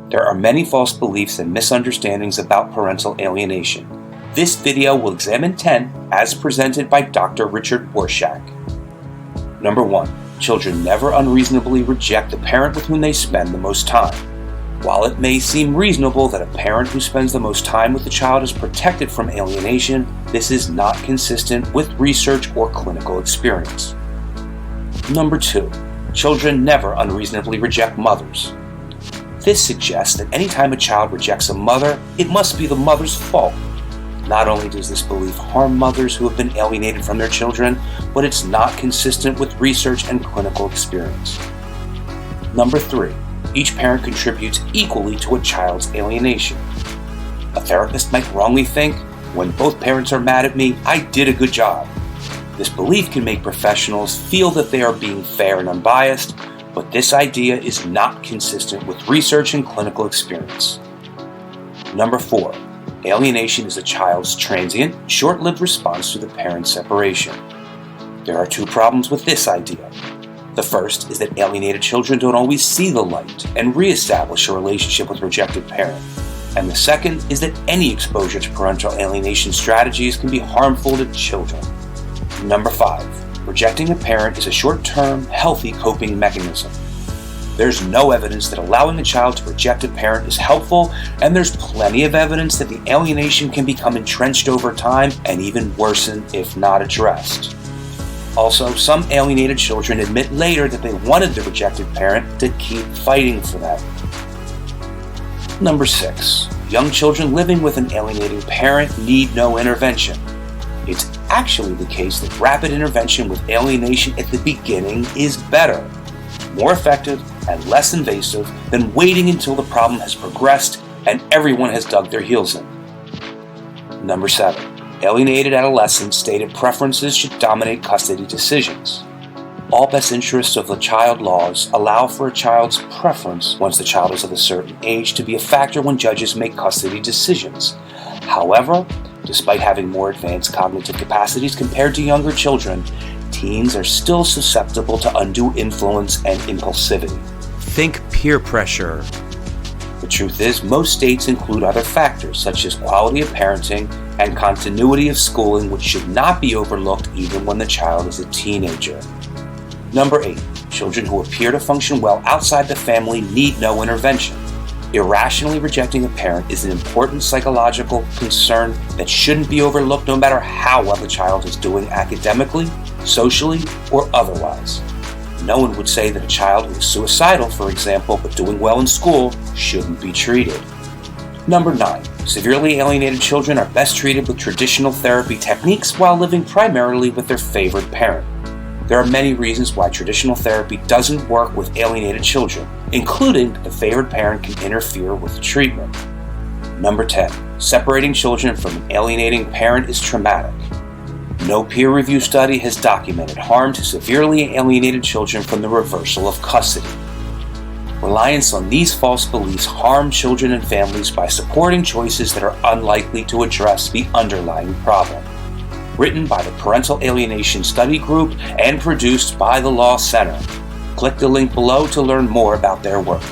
There are many false beliefs and misunderstandings about parental alienation. This video will examine 10 as presented by Dr. Richard Warshak. Number 1. Children never unreasonably reject the parent with whom they spend the most time. While it may seem reasonable that a parent who spends the most time with the child is protected from alienation, this is not consistent with research or clinical experience. Number 2. Children never unreasonably reject mothers. This suggests that anytime a child rejects a mother, it must be the mother's fault. Not only does this belief harm mothers who have been alienated from their children, but it's not consistent with research and clinical experience. Number 3. Each parent contributes equally to a child's alienation. A therapist might wrongly think, when both parents are mad at me, I did a good job. This belief can make professionals feel that they are being fair and unbiased, but this idea is not consistent with research and clinical experience. Number 4. Alienation is a child's transient, short-lived response to the parent's separation. There are 2 problems with this idea. The first is that alienated children don't always see the light and reestablish a relationship with rejected parent. And the second is that any exposure to parental alienation strategies can be harmful to children. Number 5. Rejecting a parent is a short-term, healthy coping mechanism. There's no evidence that allowing a child to reject a parent is helpful, and there's plenty of evidence that the alienation can become entrenched over time and even worsen if not addressed. Also, some alienated children admit later that they wanted the rejected parent to keep fighting for them. Number 6. Young children living with an alienating parent need no intervention. It's actually the case that rapid intervention with alienation at the beginning is better, more effective, and less invasive than waiting until the problem has progressed and everyone has dug their heels in. Number 7. Alienated adolescents' stated preferences should dominate custody decisions. All best interests of the child laws allow for a child's preference once the child is of a certain age to be a factor when judges make custody decisions. However, despite having more advanced cognitive capacities compared to younger children, teens are still susceptible to undue influence and impulsivity. Think peer pressure. The truth is, most states include other factors such as quality of parenting and continuity of schooling, which should not be overlooked even when the child is a teenager. Number 8. Children who appear to function well outside the family need no intervention. Irrationally rejecting a parent is an important psychological concern that shouldn't be overlooked no matter how well the child is doing academically, socially, or otherwise. No one would say that a child who is suicidal, for example, but doing well in school shouldn't be treated. Number 9. Severely alienated children are best treated with traditional therapy techniques while living primarily with their favorite parent. There are many reasons why traditional therapy doesn't work with alienated children, including the favored parent can interfere with the treatment. Number 10. Separating children from an alienating parent is traumatic. No peer-reviewed study has documented harm to severely alienated children from the reversal of custody. Reliance on these false beliefs harm children and families by supporting choices that are unlikely to address the underlying problem. Written by the Parental Alienation Study Group and produced by the Law Center. Click the link below to learn more about their work.